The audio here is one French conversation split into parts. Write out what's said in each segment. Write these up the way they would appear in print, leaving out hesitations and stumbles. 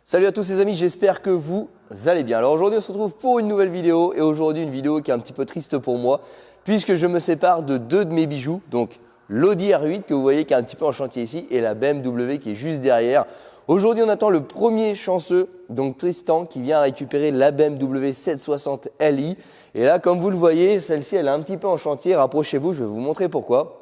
Salut à tous les amis, j'espère que vous allez bien. Alors aujourd'hui on se retrouve pour une nouvelle vidéo et aujourd'hui une vidéo qui est un petit peu triste pour moi puisque je me sépare de deux de mes bijoux, donc l'Audi R8 que vous voyez qui est un petit peu en chantier ici et la BMW qui est juste derrière. Aujourd'hui on attend le premier chanceux, donc Tristan, qui vient récupérer la BMW 760 Li et là comme vous le voyez, celle-ci elle est un petit peu en chantier, rapprochez-vous, je vais vous montrer pourquoi.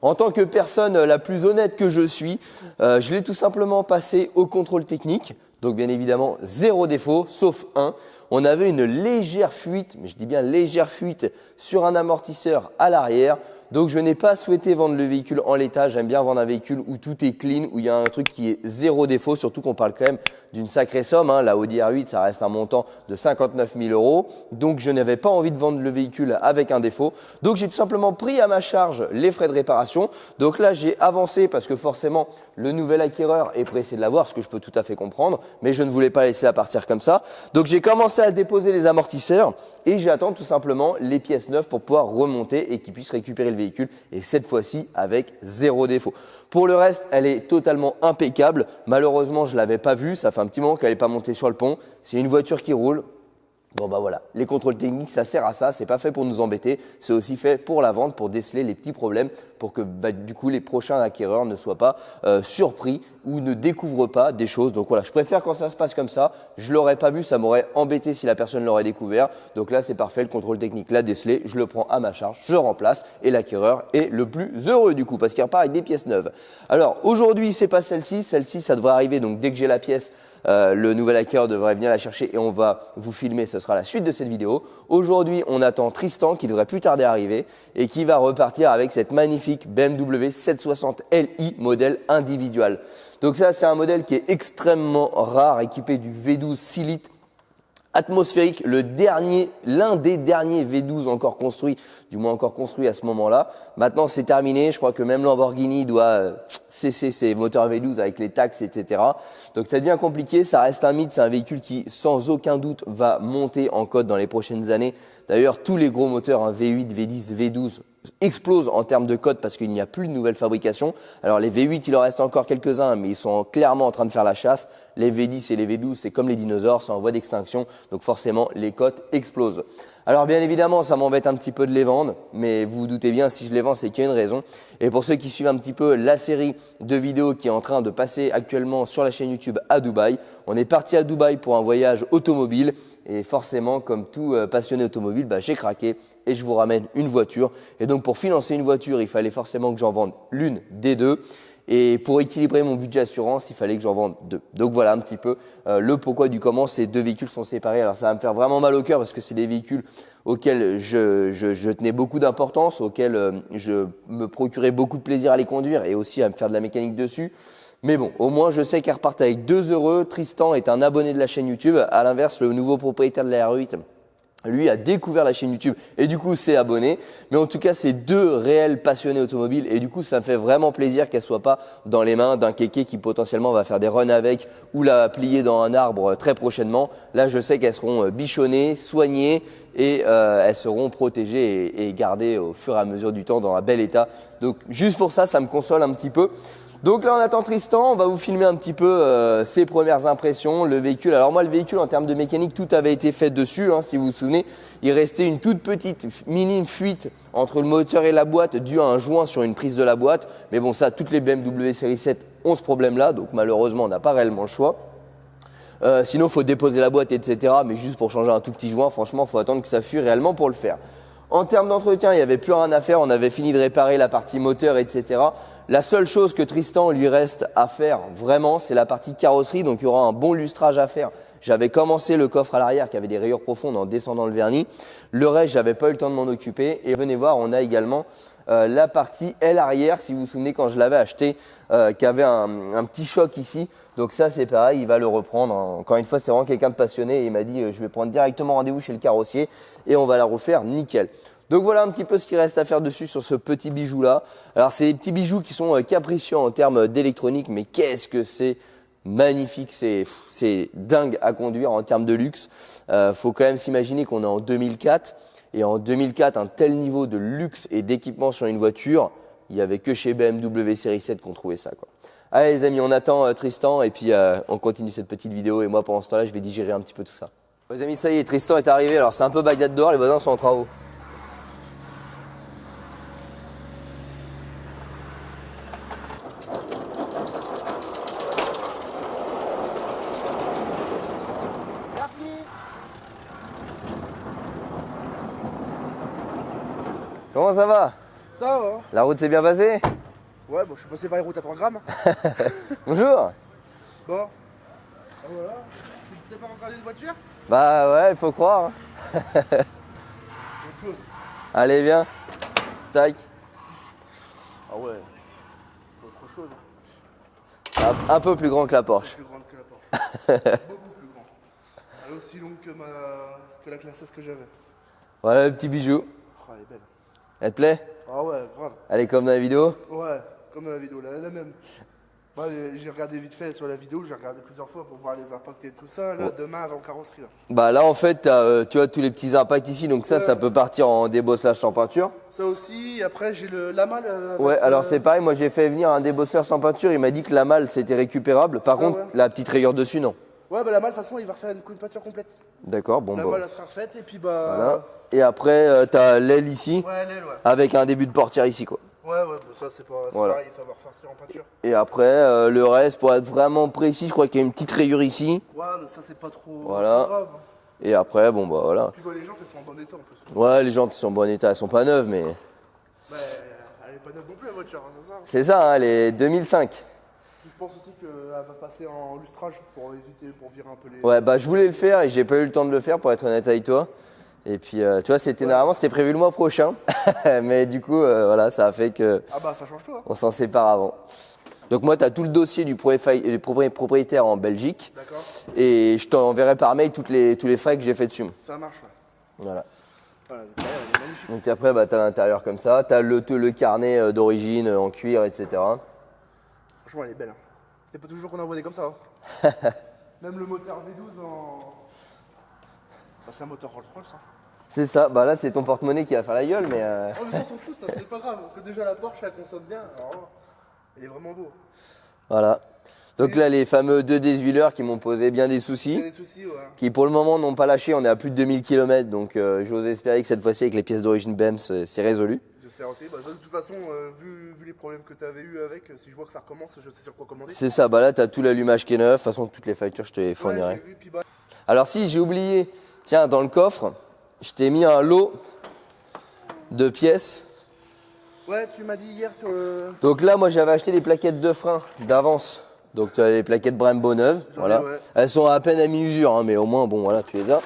En tant que personne la plus honnête que je suis, je l'ai tout simplement passé au contrôle technique. Donc bien évidemment, zéro défaut, sauf un. On avait une légère fuite, mais je dis bien légère fuite, sur un amortisseur à l'arrière. Donc je n'ai pas souhaité vendre le véhicule en l'état. J'aime bien vendre un véhicule où tout est clean, où il y a un truc qui est zéro défaut. Surtout qu'on parle quand même d'une sacrée somme. La Audi R8, ça reste un montant de 59 000 €. Donc je n'avais pas envie de vendre le véhicule avec un défaut. Donc j'ai tout simplement pris à ma charge les frais de réparation. Donc là j'ai avancé parce que forcément le nouvel acquéreur est pressé de l'avoir, ce que je peux tout à fait comprendre. Mais je ne voulais pas laisser la partir comme ça. Donc j'ai commencé à déposer les amortisseurs et j'attends tout simplement les pièces neuves pour pouvoir remonter et qu'ils puissent récupérer le véhicule et cette fois-ci avec zéro défaut. Pour le reste, elle est totalement impeccable. Malheureusement, je ne l'avais pas vue. Ça fait un petit moment qu'elle n'est pas montée sur le pont. C'est une voiture qui roule. Bon bah voilà, les contrôles techniques, ça sert à ça. C'est pas fait pour nous embêter. C'est aussi fait pour la vente, pour déceler les petits problèmes, pour que du coup les prochains acquéreurs ne soient pas surpris ou ne découvrent pas des choses. Donc voilà, je préfère quand ça se passe comme ça. Je l'aurais pas vu, ça m'aurait embêté si la personne l'aurait découvert. Donc là, c'est parfait. Le contrôle technique l'a décelé. Je le prends à ma charge, je remplace et l'acquéreur est le plus heureux du coup parce qu'il repart avec des pièces neuves. Alors aujourd'hui, c'est pas celle-ci. Celle-ci, ça devrait arriver. Donc dès que j'ai la pièce, le nouvel acquéreur devrait venir la chercher et on va vous filmer, ce sera la suite de cette vidéo. Aujourd'hui, on attend Tristan qui devrait plus tarder arriver et qui va repartir avec cette magnifique BMW 760 Li modèle individual. Donc ça, c'est un modèle qui est extrêmement rare, équipé du V12 6 litres atmosphérique, l'un des derniers V12 encore construits, du moins encore construit à ce moment-là. Maintenant, c'est terminé. Je crois que même Lamborghini doit cesser ses moteurs V12 avec les taxes, etc. Donc, ça devient compliqué. Ça reste un mythe. C'est un véhicule qui, sans aucun doute, va monter en cote dans les prochaines années. D'ailleurs, tous les gros moteurs, V8, V10, V12, explosent en termes de cote parce qu'il n'y a plus de nouvelle fabrication. Alors les V8, il en reste encore quelques-uns, mais ils sont clairement en train de faire la chasse. Les V10 et les V12, c'est comme les dinosaures, c'est en voie d'extinction. Donc forcément, les cotes explosent. Alors bien évidemment, ça m'embête un petit peu de les vendre, mais vous vous doutez bien, si je les vends, c'est qu'il y a une raison. Et pour ceux qui suivent un petit peu la série de vidéos qui est en train de passer actuellement sur la chaîne YouTube à Dubaï, on est parti à Dubaï pour un voyage automobile. Et forcément, comme tout passionné automobile, j'ai craqué et je vous ramène une voiture. Et donc pour financer une voiture, il fallait forcément que j'en vende l'une des deux. Et pour équilibrer mon budget assurance, il fallait que j'en vende deux. Donc voilà un petit peu le pourquoi du comment ces deux véhicules sont séparés. Alors ça va me faire vraiment mal au cœur parce que c'est des véhicules auxquels je tenais beaucoup d'importance, auxquels je me procurais beaucoup de plaisir à les conduire et aussi à me faire de la mécanique dessus. Mais bon, au moins je sais qu'elle repart avec 2 €. Tristan est un abonné de la chaîne YouTube. À l'inverse, le nouveau propriétaire de la R8, lui a découvert la chaîne YouTube et du coup s'est abonné. Mais en tout cas, c'est deux réels passionnés automobiles et du coup, ça me fait vraiment plaisir qu'elle soit pas dans les mains d'un kéké qui potentiellement va faire des runs avec ou la plier dans un arbre très prochainement. Là, je sais qu'elles seront bichonnées, soignées et elles seront protégées et gardées au fur et à mesure du temps dans un bel état. Donc juste pour ça, ça me console un petit peu. Donc là, on attend Tristan, on va vous filmer un petit peu ses premières impressions, le véhicule. Alors moi, le véhicule, en termes de mécanique, tout avait été fait dessus, si vous vous souvenez. Il restait une toute petite minime fuite entre le moteur et la boîte due à un joint sur une prise de la boîte. Mais bon, ça, toutes les BMW série 7 ont ce problème-là, donc malheureusement, on n'a pas réellement le choix. Sinon, il faut déposer la boîte, etc. Mais juste pour changer un tout petit joint, franchement, il faut attendre que ça fuit réellement pour le faire. En termes d'entretien, il n'y avait plus rien à faire. On avait fini de réparer la partie moteur, etc. La seule chose que Tristan lui reste à faire vraiment, c'est la partie carrosserie. Donc, il y aura un bon lustrage à faire. J'avais commencé le coffre à l'arrière qui avait des rayures profondes en descendant le vernis. Le reste, j'avais pas eu le temps de m'en occuper. Et venez voir, on a également la partie aile arrière. Si vous vous souvenez, quand je l'avais acheté, qui avait un petit choc ici. Donc ça, c'est pareil, il va le reprendre. Encore une fois, c'est vraiment quelqu'un de passionné. Et il m'a dit, je vais prendre directement rendez-vous chez le carrossier et on va la refaire nickel. Donc voilà un petit peu ce qui reste à faire dessus sur ce petit bijou là. Alors c'est des petits bijoux qui sont capricieux en termes d'électronique, mais qu'est-ce que c'est magnifique, c'est dingue à conduire en termes de luxe. Faut quand même s'imaginer qu'on est en 2004 et en 2004 un tel niveau de luxe et d'équipement sur une voiture, il n'y avait que chez BMW série 7 qu'on trouvait ça, quoi. Allez les amis, on attend Tristan et puis on continue cette petite vidéo et moi pendant ce temps-là je vais digérer un petit peu tout ça. Les amis, ça y est, Tristan est arrivé, alors c'est un peu Bagdad dehors, les voisins sont en travaux. Merci. Comment ça va? Ça va. La route s'est bien passée? Ouais, bon, je suis passé par les routes à 3 grammes. Bonjour. Bon. Ah, voilà. Tu sais pas regarder une voiture? Bah ouais, il faut croire. Hein. Autre chose. Allez, viens. Tac. Ah ouais. Autre chose. Un peu plus grand que la Porsche. Plus grande que la porte. Beaucoup plus grand. Elle est aussi longue que la classe S que j'avais. Voilà le petit bijou. Oh, elle est belle. Elle te plaît? Ah ouais, grave. Elle est comme dans la vidéo? Ouais, comme dans la vidéo, là, la même. Moi, j'ai regardé vite fait sur la vidéo, j'ai regardé plusieurs fois pour voir les impacts et tout ça. Là, demain, avant carrosserie. Là. Bah là en fait, tu vois tous les petits impacts ici, donc ça peut partir en débossage sans peinture. Ça aussi, après, j'ai la malle. Ouais, alors c'est pareil, moi j'ai fait venir un débosseur sans peinture, il m'a dit que la malle c'était récupérable. Par Ça, contre, ouais. la petite rayure dessus, non. Ouais, bah la malle, de toute façon, il va refaire une peinture complète. D'accord, bon La bah. malle, elle sera refaite et puis bah. Voilà. Et après, t'as l'aile ici, Ouais, l'aile, ouais. avec un début de portière ici quoi. Ouais, ouais, bah ça, c'est Voilà. pareil, ça va repartir en peinture. Et après, le reste, pour être vraiment précis, je crois qu'il y a une petite rayure ici. Ouais, mais ça, c'est pas trop Voilà. grave. Et après, bon bah voilà. Puis bah, les jantes, elles sont en bon état en plus. Ouais, les jantes sont en bon état, elles sont pas neuves, mais Bah, elle est pas neuve non plus, la voiture, hein, c'est ça. c'est ça, hein, elle est 2005. Je pense aussi qu'elle va passer en lustrage pour éviter, pour virer un peu les. Ouais, bah je voulais le faire et j'ai pas eu le temps de le faire pour être honnête avec toi. Et puis, tu vois, normalement c'était prévu le mois prochain, mais du coup, voilà, ça a fait que Ah bah, ça change tout, hein. on s'en sépare avant. Donc moi, tu as tout le dossier du propriétaire en Belgique D'accord. et je t'enverrai par mail tous les frais que j'ai fait dessus. Ça marche, ouais. Voilà. Voilà, l'intérieur, elle est magnifique. Donc après, bah, tu as l'intérieur comme ça, tu as le carnet d'origine en cuir, etc. Franchement, elle est belle. Hein. C'est pas toujours qu'on en voit des comme ça. Hein. Même le moteur V12 en. Bah, c'est un moteur Rolls-Royce. Hein. C'est ça, bah là c'est ton porte-monnaie qui va faire la gueule, mais Oh, mais ça, on s'en fout, ça, c'est pas grave. Parce que déjà, la Porsche, elle consomme bien. Alors là, elle est vraiment beau. voilà. Donc là, les fameux 2 désuileurs qui m'ont posé bien des Il y soucis, a des soucis, ouais. qui pour le moment n'ont pas lâché, on est à plus de 2000 km, donc j'ose espérer que cette fois-ci avec les pièces d'origine BEM c'est résolu. J'espère aussi. Bah, de toute façon, vu les problèmes que tu avais eu avec, si je vois que ça recommence, je sais sur quoi commander. C'est ça, bah là tu as tout l'allumage qui est neuf, de toute façon toutes les factures je te les Ouais, fournirai. j'ai vu, puis bah. Alors si j'ai oublié, tiens dans le coffre, je t'ai mis un lot de pièces. Ouais, tu m'as dit hier sur le. Donc là moi j'avais acheté les plaquettes de frein d'avance. Donc tu as les plaquettes Brembo neuves, voilà. ouais. Elles sont à peine à mi-usure, hein, mais au moins bon voilà tu les as.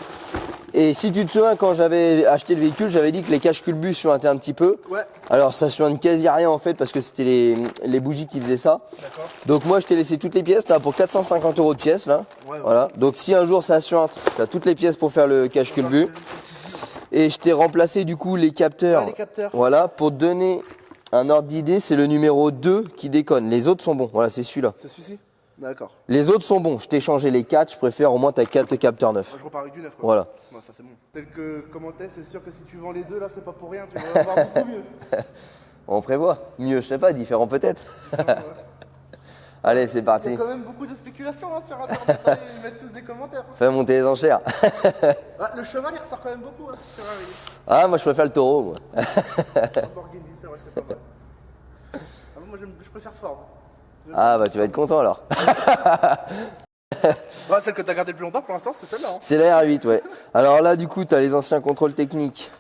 Et si tu te souviens quand j'avais acheté le véhicule, j'avais dit que les caches culbus suintaient un petit peu. Ouais, Alors ça suinte quasi rien en fait parce que c'était les bougies qui faisaient ça. d'accord. Donc moi je t'ai laissé toutes les pièces, t'as pour 450 € de pièces là. Ouais. Voilà. Donc si un jour ça suinte, t'as toutes les pièces pour faire le cache culbus. Et je t'ai remplacé du coup les capteurs. Ouais, les capteurs. Voilà, pour te donner un ordre d'idée, c'est le numéro 2 qui déconne. Les autres sont bons. Voilà, c'est celui-là. C'est celui-ci? D'accord. Les autres sont bons. Je t'ai changé les 4, je préfère au moins t'as 4 capteurs neufs. Moi, je repars avec du neuf. Quoi. Voilà. Ouais, ça c'est bon. Tel que commentait, c'est sûr que si tu vends les deux là, c'est pas pour rien, tu vas avoir beaucoup mieux. On prévoit. Mieux, je sais pas, différent peut-être. Allez, c'est Il y parti. a quand même beaucoup de spéculations hein, sur internet, hein, ils mettent tous des commentaires. Fais monter les enchères. Ah, le cheval il ressort quand même beaucoup hein, sur un véhicule. Ah, moi je préfère le taureau, moi. Lamborghini, c'est vrai que c'est pas mal. Ah, moi je préfère Ford. Ah, bah tu vas être content alors. Ouais, celle que t'as gardée le plus longtemps pour l'instant, c'est celle-là. Hein. C'est la R8, ouais. Alors là, du coup, tu as les anciens contrôles techniques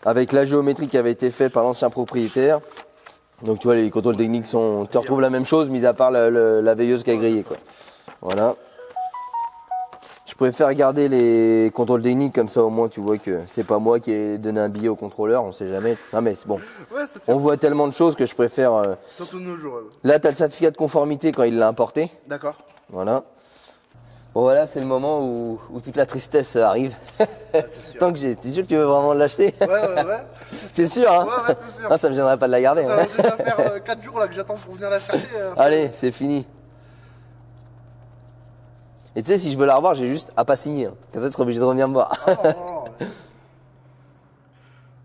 avec la géométrie qui avait été faite par l'ancien propriétaire. Donc tu vois, les contrôles techniques sont. Tu retrouves la même chose, mis à part la veilleuse qui a grillé, quoi. Voilà. Je préfère garder les contrôles techniques comme ça, au moins tu vois que c'est pas moi qui ai donné un billet au contrôleur, on sait jamais. Non mais c'est bon. Ouais, c'est sûr. On voit tellement de choses que je préfère. Surtout de nos jours. Là, tu as le certificat de conformité quand il l'a importé. D'accord. Voilà. Bon voilà, c'est le moment où toute la tristesse arrive. c'est sûr. Tant que j'ai. T'es sûr que tu veux vraiment l'acheter? Ouais. C'est sûr, hein? Ouais, c'est sûr. Ah, ça me gênerait pas de la garder. Ça Hein. va déjà faire 4 jours là que j'attends pour venir la chercher. Allez, c'est fini. Et tu sais, si je veux la revoir, j'ai juste à pas signer. Hein. Comme ça, tu seras obligé de revenir me voir.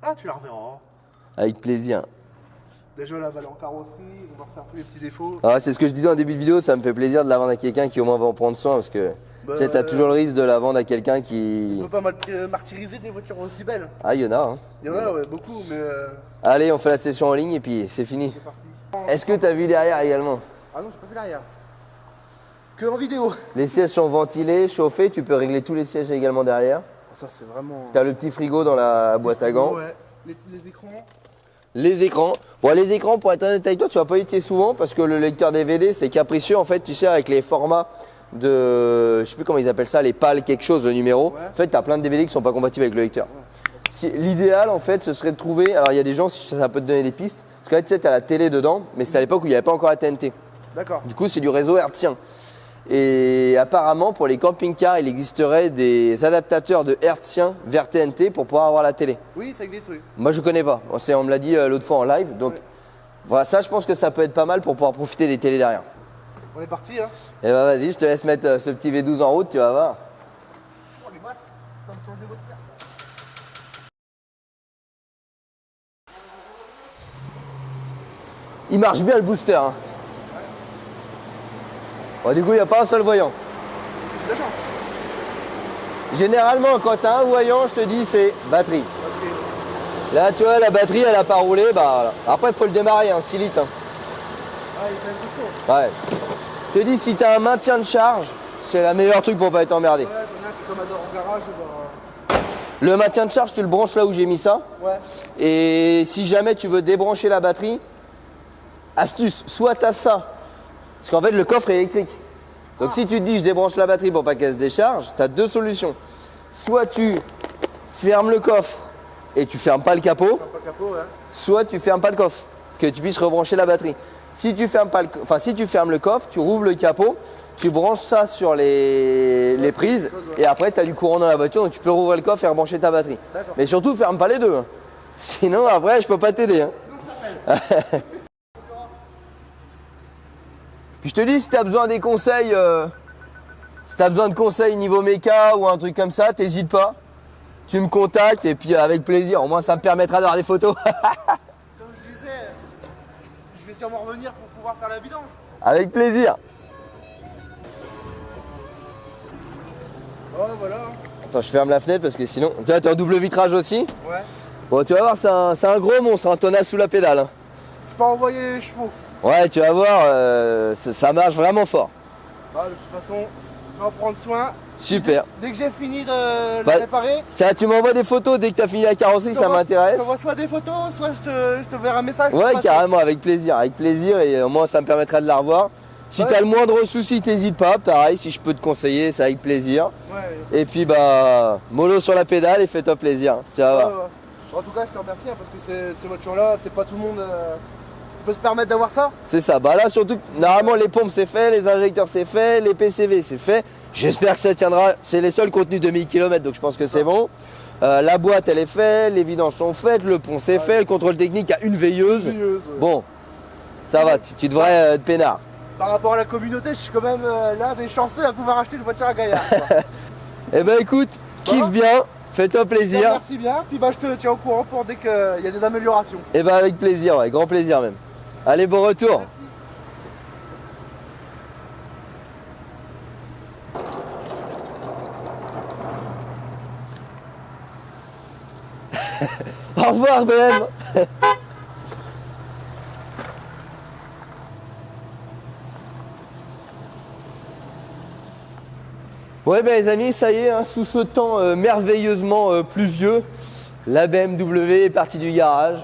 Ah, tu la reverras. Avec plaisir. Déjà la valeur en carrosserie, on va refaire tous les petits défauts. Ah, c'est ce que je disais en début de vidéo, ça me fait plaisir de la vendre à quelqu'un qui au moins va en prendre soin parce que tu sais, t'as toujours le risque de la vendre à quelqu'un On qui... peut pas martyriser des voitures aussi belles. Ah, il y en a, hein. Il y en a, ouais, beaucoup, mais Allez, on fait la session en ligne et puis c'est fini. c'est parti. Est-ce que t'as vu derrière également? Ah non, j'ai pas vu l'arrière. Que en vidéo. Les sièges sont ventilés, chauffés, tu peux régler tous les sièges également derrière. Ça, c'est vraiment. T'as le petit frigo dans la boîte à gants. Ouais. Les écrans. Les écrans. Bon, les écrans, pour être honnête avec toi, tu vas pas utiliser souvent parce que le lecteur DVD, c'est capricieux en fait, tu sais, avec les formats de. Je sais plus comment ils appellent ça, les pales, quelque chose, le numéro. Ouais. En fait, tu as plein de DVD qui sont pas compatibles avec le lecteur. L'idéal, en fait, ce serait de trouver. Alors, il y a des gens, ça peut te donner des pistes. Parce que là, tu sais, tu as la télé dedans, mais c'était à l'époque où il n'y avait pas encore la TNT. D'accord. Du coup, c'est du réseau hertzien. Et apparemment, pour les camping-cars, il existerait des adaptateurs de hertzien vers TNT pour pouvoir avoir la télé. Oui, ça existe, oui. Moi, je connais pas. On me l'a dit l'autre fois en live. Donc, Ouais. voilà, ça, je pense que ça peut être pas mal pour pouvoir profiter des télés derrière. On est parti, hein. Et bah, vas-y, je te laisse mettre ce petit V12 en route, tu vas voir. Oh, les basses, ça me change de voiture. Il marche bien le booster. Hein. Bon, du coup, il n'y a pas un seul voyant. J'ai de la chance. Généralement, quand tu as un voyant, je te dis, c'est batterie. Ok. Là, tu vois, la batterie, elle n'a pas roulé. Bah, voilà. Après, il faut le démarrer, hein, 6 litres. Hein. Ah, il est quand même costaud. Ouais. Je te dis, si tu as un maintien de charge, c'est le meilleur truc pour pas être emmerdé. Ouais, j'en ai un qui comme adore en garage. Bah... Le maintien de charge, tu le branches là où j'ai mis ça. Ouais. Et si jamais tu veux débrancher la batterie, astuce, soit tu as ça. Parce qu'en fait, le coffre est électrique. Donc si tu te dis, je débranche la batterie pour pas qu'elle se décharge, tu as deux solutions. Soit tu fermes le coffre et tu fermes pas le capot, Pas le capot, ouais. soit tu fermes pas le coffre, que tu puisses rebrancher la batterie. Si tu fermes pas si tu fermes le coffre, tu rouvres le capot, tu branches ça sur les prises et après tu as du courant dans la voiture, donc tu peux rouvrir le coffre et rebrancher ta batterie. D'accord. Mais surtout, ferme pas les deux. Hein. Sinon, après, je peux pas t'aider. Hein. Puis je te dis, si tu as besoin des conseils, si tu as besoin de conseils niveau méca ou un truc comme ça, t'hésites pas. Tu me contactes et puis avec plaisir. Au moins, ça me permettra d'avoir des photos. Comme je disais, je vais sûrement revenir pour pouvoir faire la vidange. Avec plaisir. Oh, voilà. Attends, je ferme la fenêtre parce que sinon. Tu as un double vitrage aussi. Ouais. Bon, tu vas voir, c'est un gros monstre, un tonnage sous la pédale. Hein. Je peux envoyer les chevaux. Ouais, tu vas voir, ça marche vraiment fort. Bah, de toute façon, je vais en prendre soin. Super. Dès que j'ai fini de Bah, la réparer, Tiens, tu m'envoies des photos dès que tu as fini la carrosserie, ça je m'intéresse. t'envoie soit des photos, soit je te verrai un message. pour Ouais, passer. carrément, avec plaisir, et au moins ça me permettra de la revoir. Si Ouais. tu as le moindre souci, t'hésites pas, pareil, si je peux te conseiller, c'est avec plaisir. Ouais. Et puis bah, mollo sur la pédale et fais-toi plaisir. Tu vas Ouais, voir. ouais. En tout cas, je te remercie hein, parce que ces voitures-là, c'est pas tout le monde qui peut se permettre d'avoir ça. C'est ça, bah là surtout, normalement les pompes c'est fait, les injecteurs c'est fait, les PCV c'est fait. J'espère que ça tiendra, c'est les seuls contenus de 1000 km, donc je pense que c'est bon. La boîte elle est faite, les vidanges sont faites, le pont c'est fait, le contrôle technique a une veilleuse. Ouais. Bon, ça va, tu devrais être peinard. Par rapport à la communauté, je suis quand même l'un des chanceux à pouvoir acheter une voiture à Gaillard. quoi. Eh ben écoute, kiffe bien, fais-toi Je te plaisir. remercie bien, puis bah, je te tiens au courant pour dès qu'il y a des améliorations. Eh ben avec plaisir, ouais, grand plaisir même. Allez, bon retour. Au revoir BM. Ouais ben les amis, ça y est, hein, sous ce temps merveilleusement pluvieux, la BMW est partie du garage.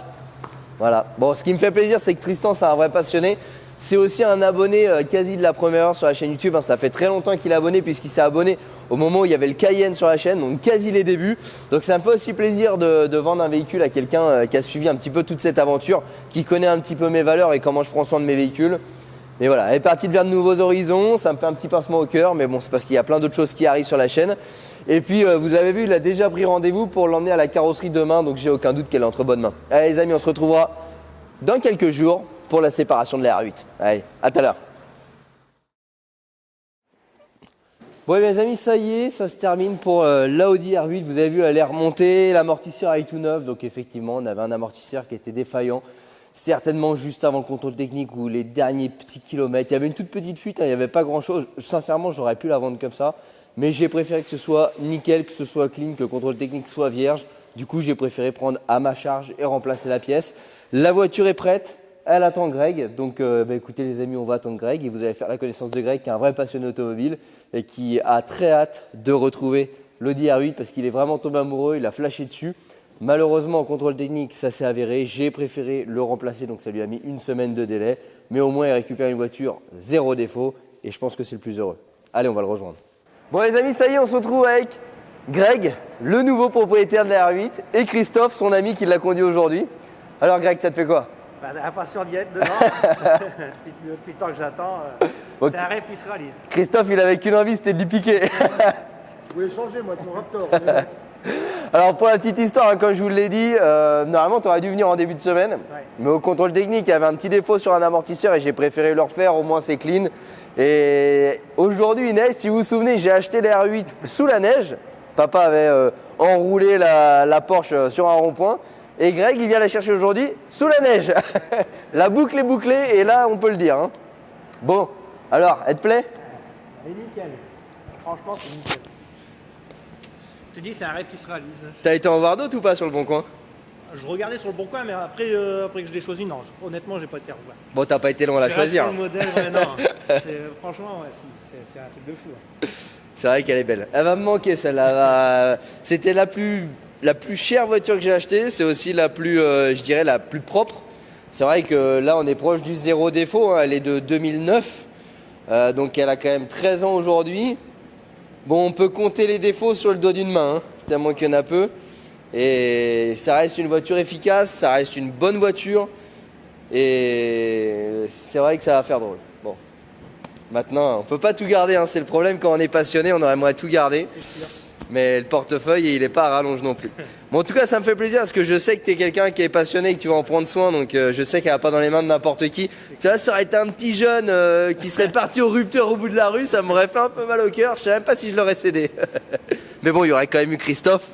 Voilà. Bon, ce qui me fait plaisir, c'est que Tristan, c'est un vrai passionné. C'est aussi un abonné quasi de la première heure sur la chaîne YouTube. Hein. Ça fait très longtemps qu'il est abonné puisqu'il s'est abonné au moment où il y avait le Cayenne sur la chaîne, donc quasi les débuts. Donc ça me fait aussi plaisir de vendre un véhicule à quelqu'un qui a suivi un petit peu toute cette aventure, qui connaît un petit peu mes valeurs et comment je prends soin de mes véhicules. Mais voilà, elle est partie vers de nouveaux horizons, ça me fait un petit pincement au cœur, mais bon, c'est parce qu'il y a plein d'autres choses qui arrivent sur la chaîne. Et puis, vous avez vu, il a déjà pris rendez-vous pour l'emmener à la carrosserie demain, donc j'ai aucun doute qu'elle est entre bonnes mains. Allez les amis, on se retrouvera dans quelques jours pour la séparation de la R8. Allez, à tout à l'heure. Bon les amis, ça y est, ça se termine pour l'Audi R8. Vous avez vu, elle est remontée, l'amortisseur est tout neuf, donc effectivement, on avait un amortisseur qui était défaillant. certainement juste avant le contrôle technique ou les derniers petits kilomètres. Il y avait une toute petite fuite, hein, il n'y avait pas grand chose. Sincèrement, j'aurais pu la vendre comme ça. Mais j'ai préféré que ce soit nickel, que ce soit clean, que le contrôle technique soit vierge. Du coup, j'ai préféré prendre à ma charge et remplacer la pièce. La voiture est prête, elle attend Greg. Donc écoutez les amis, on va attendre Greg et vous allez faire la connaissance de Greg qui est un vrai passionné automobile et qui a très hâte de retrouver l'Audi R8 parce qu'il est vraiment tombé amoureux, il a flashé dessus. Malheureusement, en contrôle technique, ça s'est avéré. J'ai préféré le remplacer, donc ça lui a mis une semaine de délai. Mais au moins, il récupère une voiture zéro défaut et je pense que c'est le plus heureux. Allez, on va le rejoindre. Bon les amis, ça y est, on se retrouve avec Greg, le nouveau propriétaire de la R8 et Christophe, son ami qui l'a conduit aujourd'hui. Alors Greg, ça te fait quoi? Impatient d'y être dedans. Depuis le temps que j'attends, c'est un rêve qui se réalise. Christophe, il avait qu'une envie, c'était de lui piquer. Je voulais changer moi avec mon Raptor. Alors pour la petite histoire, hein, comme je vous l'ai dit, normalement tu aurais dû venir en début de semaine. Ouais. Mais au contrôle technique, il y avait un petit défaut sur un amortisseur et j'ai préféré le refaire, au moins c'est clean. Et aujourd'hui il neige, si vous vous souvenez, j'ai acheté la R8 sous la neige. Papa avait enroulé la Porsche sur un rond-point. Et Greg, il vient la chercher aujourd'hui sous la neige. La boucle est bouclée et là, on peut le dire. Hein. Bon, alors, elle te plaît? Et nickel. Franchement, c'est nickel. Je te dis, c'est un rêve qui se réalise. T'as été en voir d'autres ou pas sur le bon coin? Je regardais sur le bon coin, mais après que je l'ai choisi, non. Honnêtement, j'ai pas été revoir. Bon, t'as pas été long à la choisir. Le modèle, ouais, non. Franchement, ouais, c'est un truc de fou. Hein. C'est vrai qu'elle est belle. Elle va me manquer celle-là. C'était la plus chère voiture que j'ai achetée. C'est aussi la plus, je dirais, la plus propre. C'est vrai que là, on est proche du zéro défaut. Hein. Elle est de 2009. Donc, elle a quand même 13 ans aujourd'hui. Bon, on peut compter les défauts sur le doigt d'une main, hein, tellement qu'il y en a peu. Et ça reste une voiture efficace, ça reste une bonne voiture. Et c'est vrai que ça va faire drôle. Bon, maintenant, on peut pas tout garder, hein, c'est le problème quand on est passionné, on aimerait tout garder. C'est sûr. Mais le portefeuille, il n'est pas à rallonge non plus. Bon, en tout cas, ça me fait plaisir parce que je sais que tu es quelqu'un qui est passionné et que tu vas en prendre soin. Donc, je sais qu'elle va pas dans les mains de n'importe qui. Tu vois, ça aurait été un petit jeune qui serait parti au rupteur au bout de la rue. Ça m'aurait fait un peu mal au cœur. Je sais même pas si je l'aurais cédé. Mais bon, il y aurait quand même eu Christophe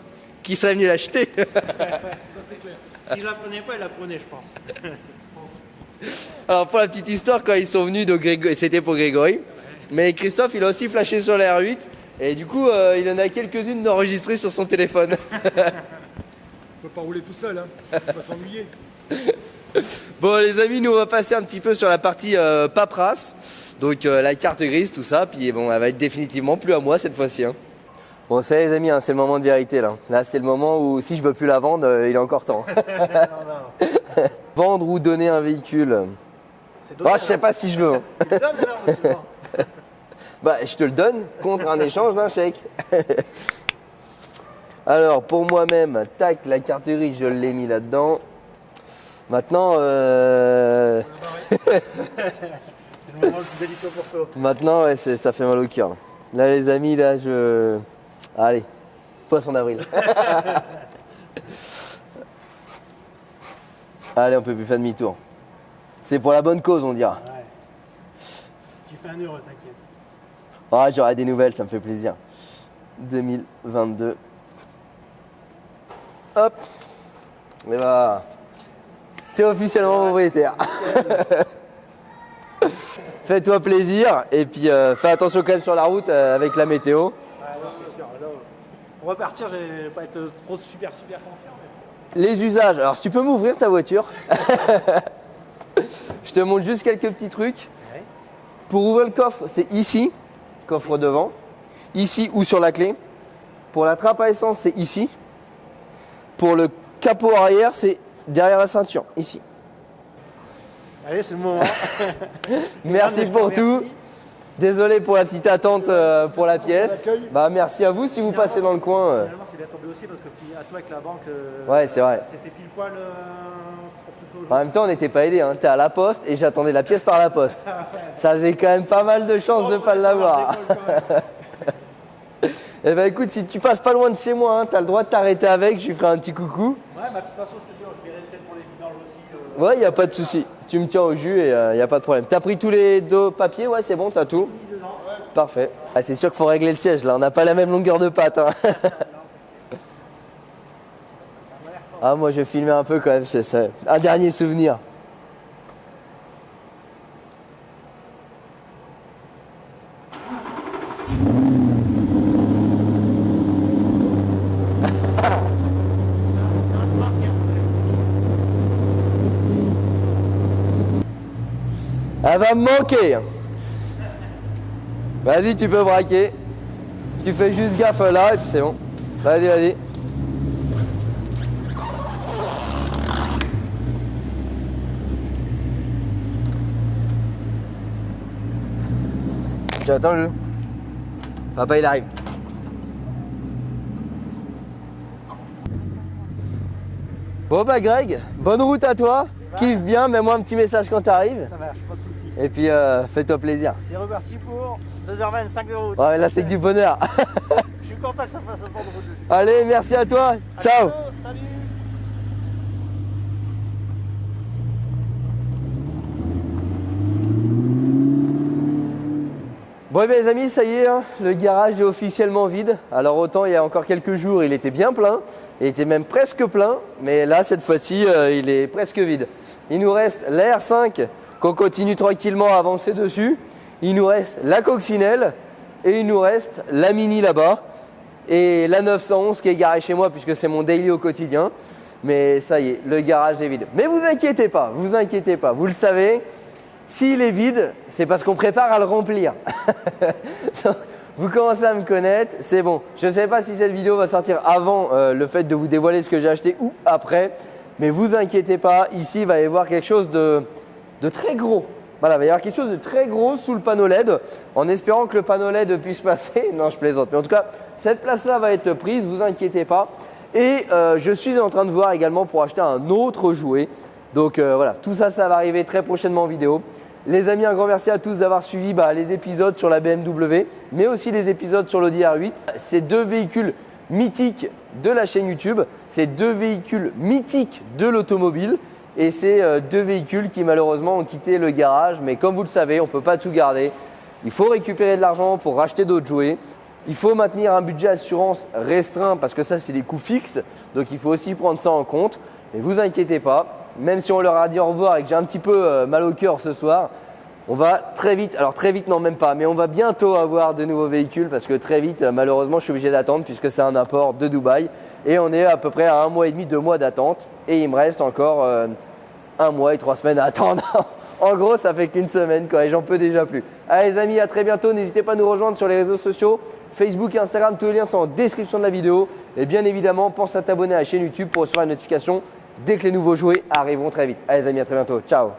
qui serait venu l'acheter. Ça, c'est clair. Si je la prenais pas, elle la prenait, je pense. Alors, pour la petite histoire, quand ils sont venus, c'était pour Grégory. Mais Christophe, il a aussi flashé sur la R8. Et du coup, il en a quelques-unes d'enregistrées sur son téléphone. On peut pas rouler tout seul, hein. On va s'ennuyer. Bon les amis, nous on va passer un petit peu sur la partie paperasse. Donc la carte grise, tout ça. Puis bon, elle va être définitivement plus à moi cette fois-ci. Hein. Bon, ça les amis, hein, c'est le moment de vérité là. Là, c'est le moment où si je veux plus la vendre, il est encore temps. Non. Vendre ou donner un véhicule. Oh, je sais pas si je veux. Hein. Tu le donnes alors, justement. Bah, je te le donne contre un échange d'un chèque. Alors, pour moi-même, tac, la carte grise, je l'ai mis là-dedans. Maintenant, C'est le moment le plus délicat pour toi. maintenant, ouais, ça fait mal au cœur. Là, les amis, là, allez, poisson d'avril. Allez, on peut plus faire demi-tour. C'est pour la bonne cause, on dira. Ouais. Tu fais un heureux, t'inquiète. Ah, j'aurai des nouvelles, ça me fait plaisir. 2022. Hop. Et bah, t'es officiellement propriétaire. Fais-toi plaisir et puis fais attention quand même sur la route avec la météo. Ouais, non, c'est sûr. Là, pour repartir, je vais pas être trop super confiant. Les usages. Alors, si tu peux m'ouvrir ta voiture. Je te montre juste quelques petits trucs. Ouais. Pour ouvrir le coffre, c'est ici. Coffre devant. Ici ou sur la clé. Pour la trappe à essence, c'est ici. Pour le capot arrière, c'est derrière la ceinture, ici. Allez, c'est le moment. Merci pour tout. Désolé pour la petite attente pour la pièce. Bah, merci à vous si vous passez dans le coin. Finalement, c'est bien tombé aussi parce que à toi avec la banque, Ouais, c'est vrai. c'était pile poil pour que ce soit En aujourd'hui. même temps, on n'était pas aidés. Hein. T'es à la poste et j'attendais la pièce par la poste. Ça faisait quand même pas mal de chances de ne pas l'avoir. Eh ben écoute, si tu passes pas loin de chez moi, hein, t'as le droit de t'arrêter avec, je lui ferai un petit coucou. Ouais, bah de toute façon, je te dis, je verrai peut-être pour les vidanges aussi. Ouais, y a pas de souci. Tu me tiens au jus et y a pas de problème. T'as pris tous les deux papiers? Ouais, c'est bon, t'as tout. Parfait. Ah, c'est sûr qu'il faut régler le siège là, on n'a pas la même longueur de patte. Hein. Ah, moi je filmais un peu quand même, c'est un dernier souvenir. Elle va me manquer. Vas-y, tu peux braquer. Tu fais juste gaffe là et puis c'est bon. Vas-y, vas-y. J'attends le. Papa il arrive. Bon bah Greg, bonne route à toi. Kiffe bien, mets-moi un petit message quand t'arrives. Ça marche, pas de soucis. Et puis fais-toi plaisir. C'est reparti pour 2h25 de route. Ouais, là c'est que du bonheur. Je suis content que ça fasse ce temps de route. Allez, merci à toi. Ciao. Salut. Bon, eh bien, les amis, ça y est, hein, le garage est officiellement vide. Alors autant il y a encore quelques jours, il était bien plein, il était même presque plein, mais là cette fois-ci, il est presque vide. Il nous reste la R5 qu'on continue tranquillement à avancer dessus. Il nous reste la coccinelle et il nous reste la Mini là-bas et la 911 qui est garée chez moi puisque c'est mon daily au quotidien. Mais ça y est, le garage est vide. Mais vous inquiétez pas, vous le savez. S'il est vide, c'est parce qu'on prépare à le remplir. Vous commencez à me connaître, c'est bon. Je ne sais pas si cette vidéo va sortir avant le fait de vous dévoiler ce que j'ai acheté ou après. Mais vous inquiétez pas, ici il va y avoir quelque chose de très gros. Voilà, il va y avoir quelque chose de très gros sous le panneau LED. En espérant que le panneau LED puisse passer. Non, je plaisante. Mais en tout cas, cette place-là va être prise, vous inquiétez pas. Et je suis en train de voir également pour acheter un autre jouet. Donc voilà, tout ça, ça va arriver très prochainement en vidéo. Les amis, un grand merci à tous d'avoir suivi les épisodes sur la BMW, mais aussi les épisodes sur l'Audi R8. Ces deux véhicules mythiques de la chaîne YouTube, ces deux véhicules mythiques de l'automobile et ces deux véhicules qui malheureusement ont quitté le garage. Mais comme vous le savez, on ne peut pas tout garder. Il faut récupérer de l'argent pour racheter d'autres jouets. Il faut maintenir un budget assurance restreint parce que ça, c'est des coûts fixes. Donc, il faut aussi prendre ça en compte. Mais vous inquiétez pas. Même si on leur a dit au revoir et que j'ai un petit peu mal au cœur ce soir, on va très vite, alors très vite non même pas, mais on va bientôt avoir de nouveaux véhicules parce que très vite malheureusement je suis obligé d'attendre puisque c'est un import de Dubaï et on est à peu près à 1 mois et demi, 2 mois d'attente et il me reste encore 1 mois et 3 semaines à attendre. En gros ça fait qu'une semaine quoi et j'en peux déjà plus. Allez les amis, à très bientôt, n'hésitez pas à nous rejoindre sur les réseaux sociaux, Facebook et Instagram, tous les liens sont en description de la vidéo et bien évidemment pense à t'abonner à la chaîne YouTube pour recevoir une notification dès que les nouveaux jouets arriveront très vite. Allez les amis, à très bientôt. Ciao.